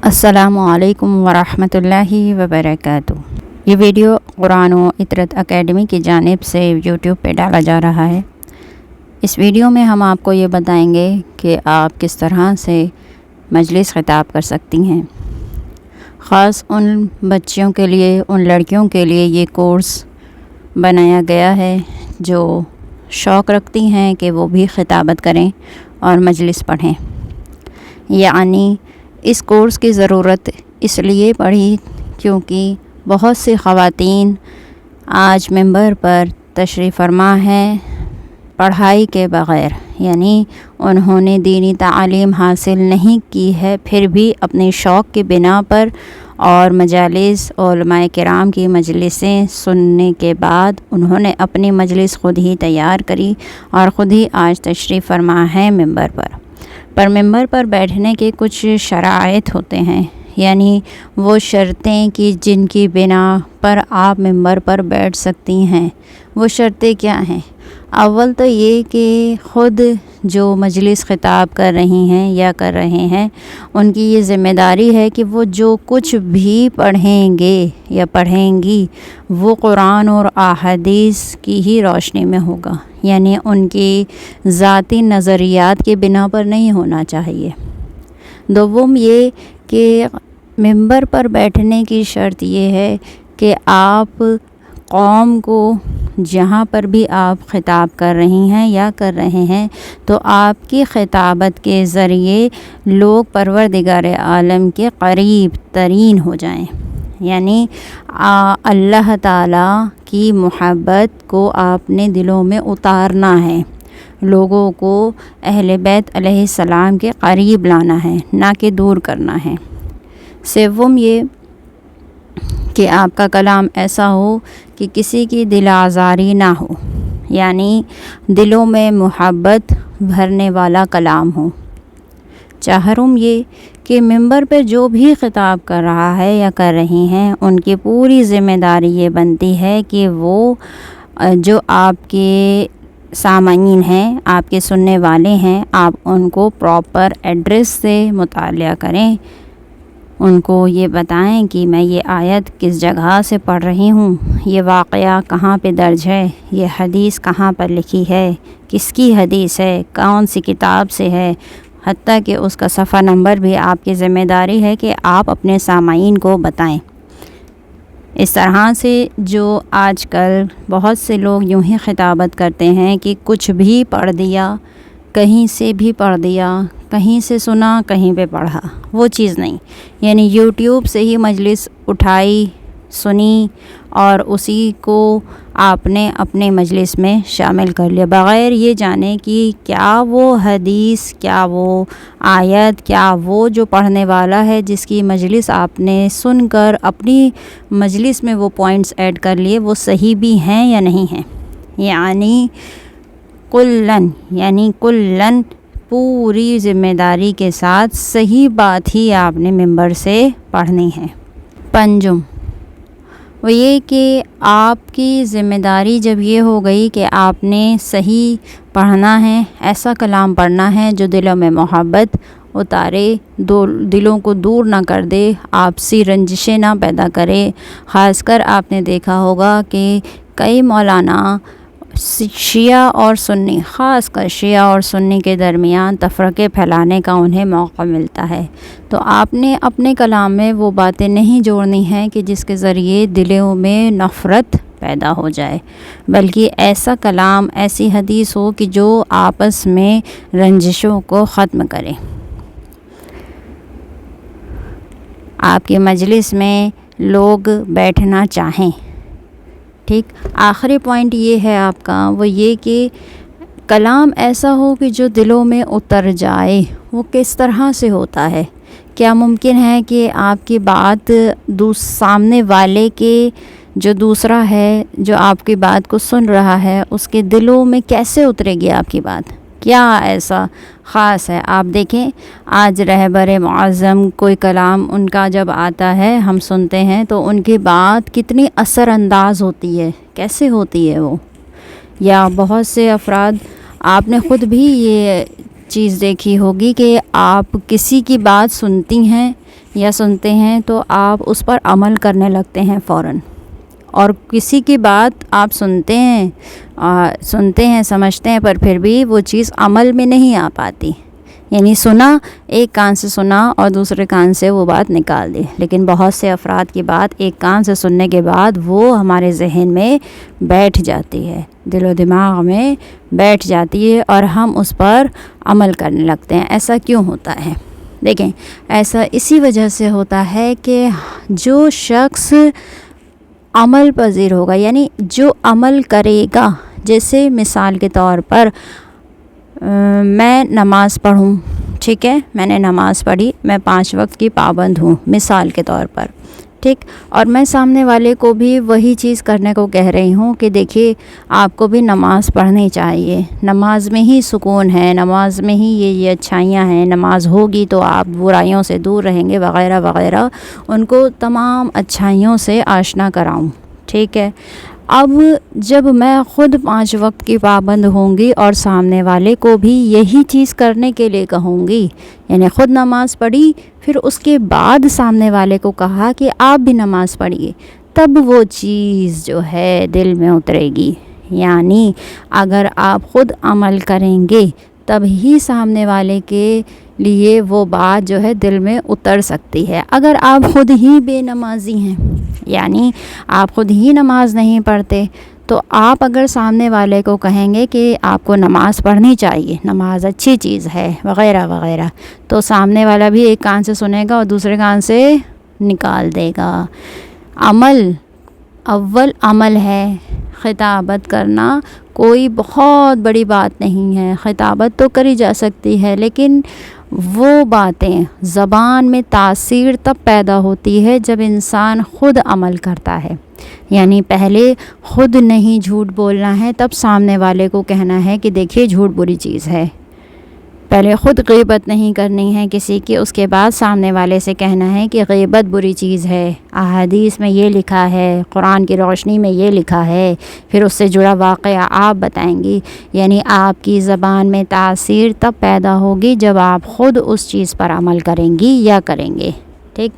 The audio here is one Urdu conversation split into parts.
السلام علیکم ورحمۃ اللہ وبرکاتہ۔ یہ ویڈیو قرآن و اطرت اکیڈمی کی جانب سے یوٹیوب پہ ڈالا جا رہا ہے۔ اس ویڈیو میں ہم آپ کو یہ بتائیں گے کہ آپ کس طرح سے مجلس خطاب کر سکتی ہیں۔ خاص ان بچیوں کے لیے، ان لڑکیوں کے لیے یہ کورس بنایا گیا ہے جو شوق رکھتی ہیں کہ وہ بھی خطابت کریں اور مجلس پڑھیں۔ یعنی اس کورس کی ضرورت اس لیے پڑی کیونکہ بہت سی خواتین آج ممبر پر تشریف فرما ہیں پڑھائی کے بغیر، یعنی انہوں نے دینی تعلیم حاصل نہیں کی ہے، پھر بھی اپنے شوق کی بنا پر اور مجالس علماء کرام کی مجلسیں سننے کے بعد انہوں نے اپنی مجلس خود ہی تیار کری اور خود ہی آج تشریف فرما ہے ممبر پر ممبر پر بیٹھنے کے کچھ شرائط ہوتے ہیں، یعنی وہ شرطیں کہ جن کی بنا پر آپ ممبر پر بیٹھ سکتی ہیں۔ وہ شرطیں کیا ہیں؟ اول تو یہ کہ خود جو مجلس خطاب کر رہی ہیں یا کر رہے ہیں ان کی یہ ذمہ داری ہے کہ وہ جو کچھ بھی پڑھیں گے یا پڑھیں گی وہ قرآن اور احادیث کی ہی روشنی میں ہوگا، یعنی ان کی ذاتی نظریات کی بنا پر نہیں ہونا چاہیے۔ دوم یہ کہ ممبر پر بیٹھنے کی شرط یہ ہے کہ آپ قوم کو جہاں پر بھی آپ خطاب کر رہی ہیں یا کر رہے ہیں تو آپ کی خطابت کے ذریعے لوگ پروردگار عالم کے قریب ترین ہو جائیں، یعنی اللہ تعالیٰ کی محبت کو آپ نے دلوں میں اتارنا ہے، لوگوں کو اہل بیت علیہ السلام کے قریب لانا ہے، نہ کہ دور کرنا ہے۔ سوم یہ کہ آپ کا کلام ایسا ہو کہ کسی کی دل آزاری نہ ہو، یعنی دلوں میں محبت بھرنے والا کلام ہو۔ چہارم یہ کہ ممبر پہ جو بھی خطاب کر رہا ہے یا کر رہی ہیں ان کی پوری ذمہ داری یہ بنتی ہے کہ وہ جو آپ کے سامعین ہیں، آپ کے سننے والے ہیں، آپ ان کو پراپر ایڈریس سے مطالعہ کریں، ان کو یہ بتائیں کہ میں یہ آیت کس جگہ سے پڑھ رہی ہوں، یہ واقعہ کہاں پہ درج ہے، یہ حدیث کہاں پر لکھی ہے، کس کی حدیث ہے، کون سی کتاب سے ہے، حتیٰ کہ اس کا صفحہ نمبر بھی آپ کی ذمہ داری ہے کہ آپ اپنے سامعین کو بتائیں۔ اس طرح سے جو آج کل بہت سے لوگ یوں ہی خطابت کرتے ہیں کہ کچھ بھی پڑھ دیا، کہیں سے بھی پڑھ دیا، کہیں سے سنا کہیں پہ پڑھا، وہ چیز نہیں، یعنی یوٹیوب سے ہی مجلس اٹھائی، سنی اور اسی کو آپ نے اپنے مجلس میں شامل کر لیا بغیر یہ جانے کہ کیا وہ حدیث، کیا وہ آیت، کیا وہ جو پڑھنے والا ہے جس کی مجلس آپ نے سن کر اپنی مجلس میں وہ پوائنٹس ایڈ کر لیے وہ صحیح بھی ہیں یا نہیں ہیں۔ یعنی کلن پوری ذمہ داری کے ساتھ صحیح بات ہی آپ نے ممبر سے پڑھنی ہے۔ پنجم وہ یہ کہ آپ کی ذمہ داری جب یہ ہو گئی کہ آپ نے صحیح پڑھنا ہے، ایسا کلام پڑھنا ہے جو دلوں میں محبت اتارے، دلوں کو دور نہ کر دے، آپسی رنجشیں نہ پیدا کرے۔ خاص کر آپ نے دیکھا ہوگا کہ کئی مولانا شیعہ اور سنی، خاص کر شیعہ اور سنی کے درمیان تفرقے پھیلانے کا انہیں موقع ملتا ہے، تو آپ نے اپنے کلام میں وہ باتیں نہیں جوڑنی ہیں کہ جس کے ذریعے دلوں میں نفرت پیدا ہو جائے، بلکہ ایسا کلام، ایسی حدیث ہو کہ جو آپس میں رنجشوں کو ختم کرے۔ آپ کے مجلس میں لوگ بیٹھنا چاہیں۔ ٹھیک، آخری پوائنٹ یہ ہے آپ کا، وہ یہ کہ کلام ایسا ہو کہ جو دلوں میں اتر جائے۔ وہ کس طرح سے ہوتا ہے؟ کیا ممکن ہے کہ آپ کی بات سامنے والے کے جو دوسرا ہے جو آپ کی بات کو سن رہا ہے اس کے دلوں میں کیسے اترے گی آپ کی بات؟ کیا ایسا خاص ہے؟ آپ دیکھیں آج رہبر معظم کوئی کلام ان کا جب آتا ہے ہم سنتے ہیں تو ان کی بات کتنی اثر انداز ہوتی ہے، کیسے ہوتی ہے وہ؟ یا بہت سے افراد، آپ نے خود بھی یہ چیز دیکھی ہوگی کہ آپ کسی کی بات سنتی ہیں یا سنتے ہیں تو آپ اس پر عمل کرنے لگتے ہیں فوراً، اور کسی کی بات آپ سنتے ہیں سمجھتے ہیں، پر پھر بھی وہ چیز عمل میں نہیں آ پاتی، یعنی سنا، ایک کان سے سنا اور دوسرے کان سے وہ بات نکال دی، لیکن بہت سے افراد کی بات ایک کان سے سننے کے بعد وہ ہمارے ذہن میں بیٹھ جاتی ہے، دل و دماغ میں بیٹھ جاتی ہے اور ہم اس پر عمل کرنے لگتے ہیں۔ ایسا کیوں ہوتا ہے؟ دیکھیں، ایسا اسی وجہ سے ہوتا ہے کہ جو شخص عمل پذیر ہوگا، یعنی جو عمل کرے گا، جیسے مثال کے طور پر میں نماز پڑھوں، ٹھیک ہے، میں نے نماز پڑھی، میں 5 وقت کی پابند ہوں مثال کے طور پر، ٹھیک، اور میں سامنے والے کو بھی وہی چیز کرنے کو کہہ رہی ہوں کہ دیکھیے آپ کو بھی نماز پڑھنی چاہیے، نماز میں ہی سکون ہے، نماز میں ہی یہ اچھائیاں ہیں، نماز ہوگی تو آپ برائیوں سے دور رہیں گے وغیرہ وغیرہ، ان کو تمام اچھائیوں سے آشنا کراؤں، ٹھیک ہے۔ اب جب میں خود 5 وقت کی پابند ہوں گی اور سامنے والے کو بھی یہی چیز کرنے کے لیے کہوں گی، یعنی خود نماز پڑھی، پھر اس کے بعد سامنے والے کو کہا کہ آپ بھی نماز پڑھیے، تب وہ چیز جو ہے دل میں اترے گی۔ یعنی اگر آپ خود عمل کریں گے تب ہی سامنے والے کے لیے وہ بات جو ہے دل میں اتر سکتی ہے۔ اگر آپ خود ہی بے نمازی ہیں، یعنی آپ خود ہی نماز نہیں پڑھتے، تو آپ اگر سامنے والے کو کہیں گے کہ آپ کو نماز پڑھنی چاہیے، نماز اچھی چیز ہے وغیرہ وغیرہ، تو سامنے والا بھی ایک کان سے سنے گا اور دوسرے کان سے نکال دے گا۔ عمل، اول عمل ہے، خطابت کرنا کوئی بہت بڑی بات نہیں ہے، خطابت تو کری جا سکتی ہے، لیکن وہ باتیں زبان میں تاثیر تب پیدا ہوتی ہے جب انسان خود عمل کرتا ہے، یعنی پہلے خود نہیں جھوٹ بولنا ہے، تب سامنے والے کو کہنا ہے کہ دیکھیے جھوٹ بری چیز ہے۔ پہلے خود غیبت نہیں کرنی ہے کسی کی، اس کے بعد سامنے والے سے کہنا ہے کہ غیبت بری چیز ہے، احادیث میں یہ لکھا ہے، قرآن کی روشنی میں یہ لکھا ہے، پھر اس سے جڑا واقعہ آپ بتائیں گی، یعنی آپ کی زبان میں تاثیر تب پیدا ہوگی جب آپ خود اس چیز پر عمل کریں گی یا کریں گے، ٹھیک۔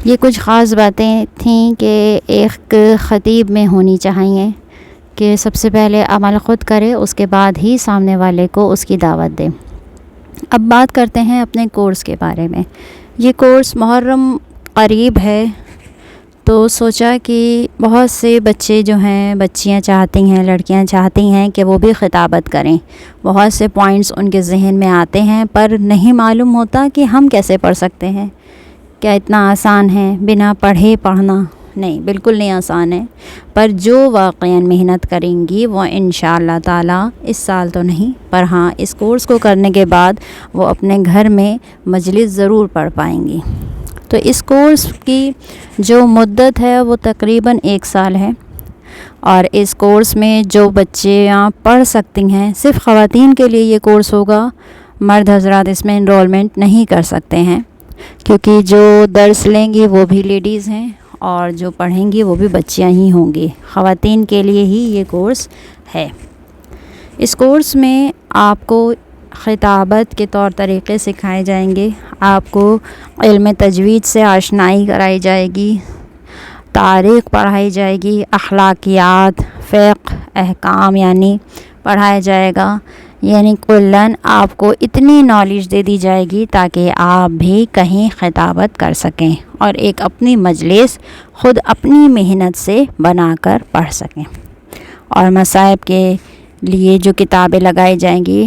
یہ کچھ خاص باتیں تھیں کہ ایک خطیب میں ہونی چاہیے کہ سب سے پہلے عمل خود کرے، اس کے بعد ہی سامنے والے کو اس کی دعوت دے۔ اب بات کرتے ہیں اپنے کورس کے بارے میں۔ یہ کورس محرم قریب ہے، تو سوچا کہ بہت سے بچے جو ہیں، بچیاں چاہتی ہیں، لڑکیاں چاہتی ہیں کہ وہ بھی خطابت کریں، بہت سے پوائنٹس ان کے ذہن میں آتے ہیں، پر نہیں معلوم ہوتا کہ ہم کیسے پڑھ سکتے ہیں، کیا اتنا آسان ہے بنا پڑھے پڑھنا؟ نہیں، بالکل نہیں آسان ہے، پر جو واقعاً محنت کریں گی وہ انشاءاللہ تعالیٰ اس سال تو نہیں، پر ہاں اس کورس کو کرنے کے بعد وہ اپنے گھر میں مجلس ضرور پڑھ پائیں گی۔ تو اس کورس کی جو مدت ہے وہ تقریباً 1 سال ہے، اور اس کورس میں جو بچیاں پڑھ سکتی ہیں، صرف خواتین کے لیے یہ کورس ہوگا، مرد حضرات اس میں انرولمنٹ نہیں کر سکتے ہیں، کیونکہ جو درس لیں گی وہ بھی لیڈیز ہیں اور جو پڑھیں گی وہ بھی بچیاں ہی ہوں گی، خواتین کے لیے ہی یہ کورس ہے۔ اس کورس میں آپ کو خطابت کے طور طریقے سکھائے جائیں گے، آپ کو علم تجوید سے آشنائی کرائی جائے گی، تاریخ پڑھائی جائے گی، اخلاقیات، فقہ، احکام یعنی پڑھایا جائے گا، یعنی کلاً آپ کو اتنی نالج دے دی جائے گی تاکہ آپ بھی کہیں خطابت کر سکیں اور ایک اپنی مجلس خود اپنی محنت سے بنا کر پڑھ سکیں۔ اور مصائب کے لیے جو کتابیں لگائی جائیں گی،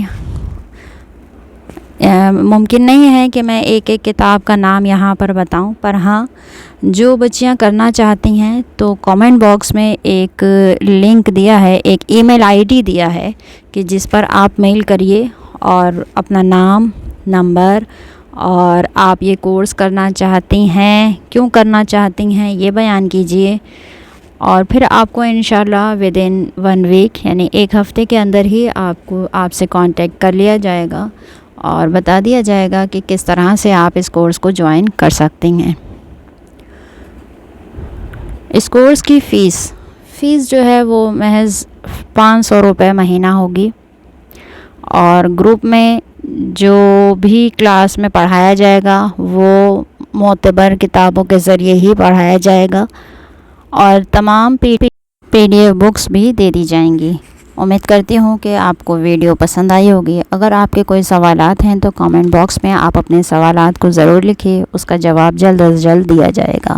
ممکن نہیں ہے کہ میں ایک ایک کتاب کا نام یہاں پر بتاؤں، پر ہاں جو بچیاں کرنا چاہتی ہیں تو کامنٹ باکس میں ایک لنک دیا ہے، ایک ای میل آئی ڈی دیا ہے کہ جس پر آپ میل کریے اور اپنا نام، نمبر اور آپ یہ کورس کرنا چاہتی ہیں، کیوں کرنا چاہتی ہیں یہ بیان کیجئے، اور پھر آپ کو انشاءاللہ ودن 1 ویک یعنی 1 ہفتے کے اندر ہی آپ سے کانٹیکٹ کر لیا جائے گا اور بتا دیا جائے گا کہ کس طرح سے آپ اس کورس کو جوائن کر سکتی ہیں۔ اس کورس کی فیس جو ہے وہ محض 500 روپے مہینہ ہوگی، اور گروپ میں جو بھی کلاس میں پڑھایا جائے گا وہ معتبر کتابوں کے ذریعے ہی پڑھایا جائے گا، اور تمام پی ڈی ایف بکس بھی دے دی جائیں گی۔ امید کرتی ہوں کہ آپ کو ویڈیو پسند آئی ہوگی۔ اگر آپ کے کوئی سوالات ہیں تو کامنٹ باکس میں آپ اپنے سوالات کو ضرور لکھیں، اس کا جواب جلد از جلد دیا جائے گا۔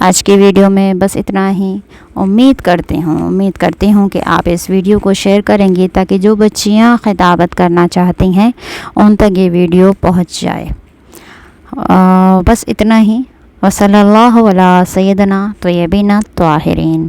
آج کی ویڈیو میں بس اتنا ہی۔ امید کرتی ہوں کہ آپ اس ویڈیو کو شیئر کریں گی تاکہ جو بچیاں خطابت کرنا چاہتی ہیں ان تک یہ ویڈیو پہنچ جائے۔ بس اتنا ہی۔ وصلی اللہ علی سیدنا طیبین طاہرین۔